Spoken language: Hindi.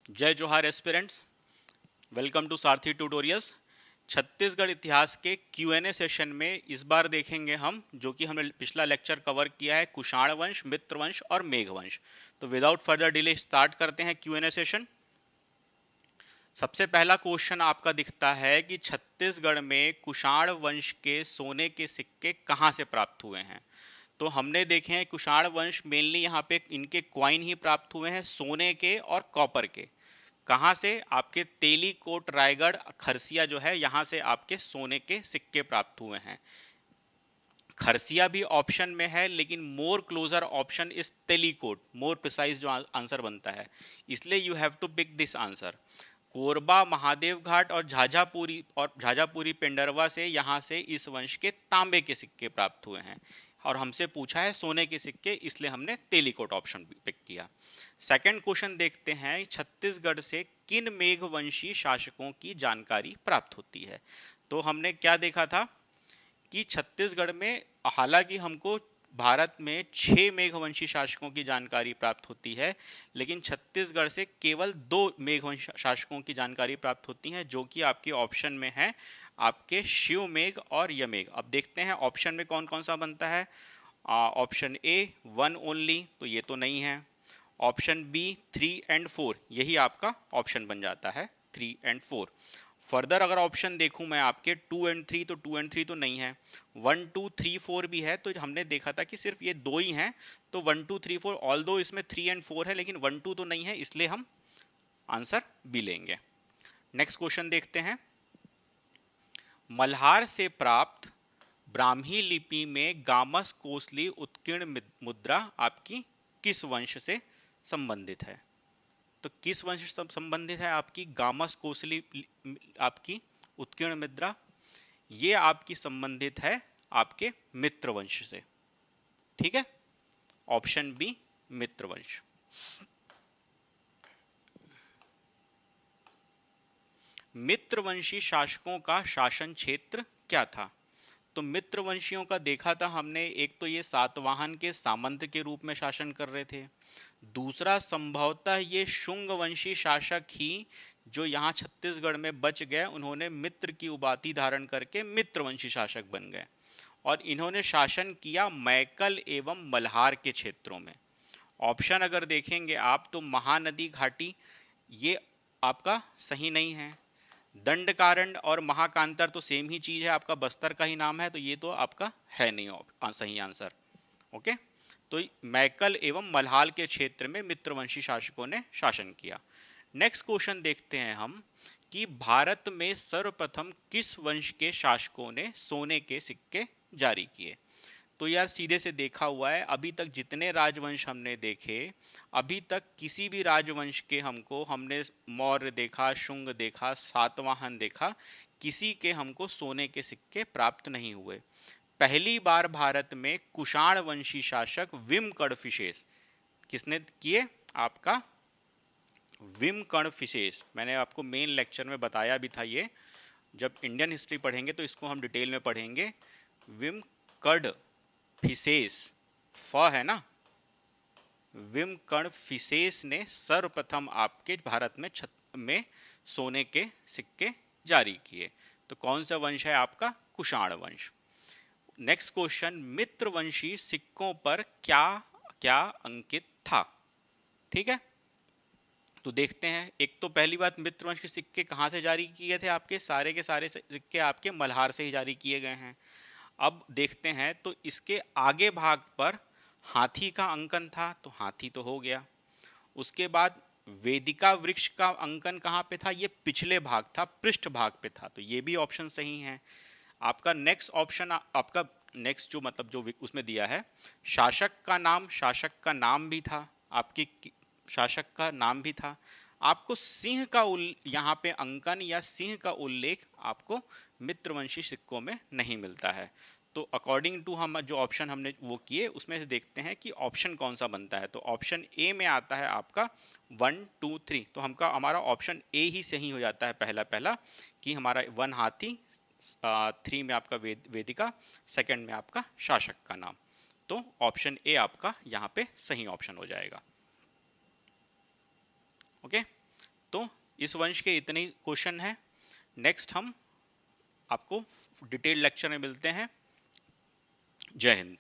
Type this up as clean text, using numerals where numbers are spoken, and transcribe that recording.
जय जोहार aspirants, welcome to Sarathi tutorials. Chhattisgarh इतिहास के Q&A सेशन में इस बार देखेंगे हम, जो कि हमने पिछला लेक्चर कवर किया है, कुषाण वंश, मित्र वंश और मेघ वंश। तो विदाउट फर्दर डिले स्टार्ट करते हैं Q&A सेशन। सबसे पहला क्वेश्चन आपका दिखता है कि छत्तीसगढ़ में कुषाण वंश के सोने के सिक्के कहाँ से प्राप्त हुए हैं। तो हमने देखे हैं कुषाण वंश मेनली यहाँ पे इनके क्वाइन ही प्राप्त हुए हैं, सोने के और कॉपर के। कहाँ से? आपके तेलीकोट, रायगढ़, खरसिया जो है, यहाँ से आपके सोने के सिक्के प्राप्त हुए हैं। खरसिया भी ऑप्शन में है, लेकिन more closer option is Talikota, more precise जो आंसर बनता है, इसलिए you have to pick this answer. Korba, Mahadev Ghat और झाजापुरी पेंडरवा से यहाँ से इस वंश के तांबे के सिक्के प्राप्त हुए हैं, और हमसे पूछा है सोने के सिक्के, इसलिए हमने तेलीकोट ऑप्शन पिक किया। सेकंड क्वेश्चन देखते हैं, छत्तीसगढ़ से किन मेघवंशी शासकों की जानकारी प्राप्त होती है। तो हमने क्या देखा था कि छत्तीसगढ़ में, हालांकि हमको भारत में 6 मेघवंशी शासकों की जानकारी प्राप्त होती है, लेकिन छत्तीसगढ़ से केवल 2 मेघवंशी शासकों की जानकारी प्राप्त होती है, जो कि आपके ऑप्शन में है, आपके शिवमेघ और यमेघ। अब देखते हैं ऑप्शन में कौन कौन सा बनता है। ऑप्शन ए 1 ओनली, तो ये तो नहीं है। ऑप्शन बी 3 और 4, यही आपका ऑप्शन बन जाता है, 3 और 4। फर्दर अगर ऑप्शन देखूं मैं आपके 2 और 3, तो 2 और 3 तो नहीं है। 1 2 3 4 भी है, तो हमने देखा था कि सिर्फ ये दो ही हैं। तो 1 2 3 4, ऑल दो इसमें 3 और 4 है, लेकिन 1 2 तो नहीं है, इसलिए हम आंसर बी लेंगे। नेक्स्ट क्वेश्चन देखते हैं। मल्हार से प्राप्त ब्राह्मी लिपि में गामस कोसली उत्कीर्ण मुद्रा आपकी किस वंश से संबंधित है। तो किस वंश से संबंधित है आपकी गामस कोसली आपकी उत्कीर्ण मुद्रा? ये आपकी संबंधित है आपके मित्र वंश से। ठीक है, ऑप्शन बी मित्र वंश। मित्रवंशी शासकों का शासन क्षेत्र क्या था। तो मित्रवंशियों का देखा था हमने, एक तो ये सातवाहन के सामंत के रूप में शासन कर रहे थे। दूसरा, संभवतः ये शुंग वंशी शासक ही जो यहाँ छत्तीसगढ़ में बच गए, उन्होंने मित्र की उपाधि धारण करके मित्रवंशी शासक बन गए, और इन्होंने शासन किया मैकल एवं मल्हार के क्षेत्रों में। ऑप्शन अगर देखेंगे आप, तो महानदी घाटी ये आपका सही नहीं है। दंडकारण्य और महाकांतर तो सेम ही चीज है, आपका बस्तर का ही नाम है, तो ये तो आपका है नहीं सही आंसर। ओके, तो मैकल एवं मल्हार के क्षेत्र में मित्रवंशी शासकों ने शासन किया। नेक्स्ट क्वेश्चन देखते हैं हम कि भारत में सर्वप्रथम किस वंश के शासकों ने सोने के सिक्के जारी किए। तो यार सीधे से देखा हुआ है, अभी तक जितने राजवंश हमने देखे, अभी तक किसी भी राजवंश के हमने मौर्य देखा, शुंग देखा, सातवाहन देखा, किसी के हमको सोने के सिक्के प्राप्त नहीं हुए। पहली बार भारत में कुषाण वंशी शासक विमकड़फिशेस किसने किए? आपका विमकणफिशेस। मैंने आपको मेन लेक्चर में बताया भी था, ये जब इंडियन हिस्ट्री पढ़ेंगे तो इसको हम डिटेल में पढ़ेंगे। विमकड़ फिसेस, फ है ना, विमकर्ण फिसेस ने सर्वप्रथम आपके भारत में सोने के सिक्के जारी किए। तो कौन सा वंश है आपका? कुषाण वंश। नेक्स्ट क्वेश्चन, मित्रवंशी सिक्कों पर क्या क्या अंकित था। ठीक है, तो देखते हैं। एक तो पहली बात, मित्रवंश के सिक्के कहाँ से जारी किए थे? आपके सारे के सारे सिक्के आपके मल्हार से ही जारी किए गए हैं। अब देखते हैं, तो इसके आगे भाग पर हाथी का अंकन था, तो हाथी तो हो गया। उसके बाद वेदिका वृक्ष का अंकन कहाँ पे था? ये पिछले भाग था, पृष्ठ भाग पे था, तो ये भी ऑप्शन सही है। आपका नेक्स्ट ऑप्शन, आपका नेक्स्ट जो मतलब जो उसमें दिया है, शासक का नाम भी था, आपकी शासक का नाम भी था। आपको सिंह का यहाँ पे अंकन या सिंह का उल्लेख आपको मित्रवंशी सिक्कों में नहीं मिलता है। तो अकॉर्डिंग टू हम जो ऑप्शन हमने वो किए, उसमें से देखते हैं कि ऑप्शन कौन सा बनता है। तो ऑप्शन ए में आता है आपका 1 2 3, तो हमारा ऑप्शन ए ही सही हो जाता है, पहला पहला, कि हमारा 1 हाथी, 3 में आपका वेदिका, सेकंड में आपका शासक का नाम। तो ऑप्शन ए आपका यहाँ पे सही ऑप्शन हो जाएगा। ओके, तो इस वंश के इतने ही क्वेश्चन हैं। नेक्स्ट हम आपको डिटेल लेक्चर में मिलते हैं। जय हिंद।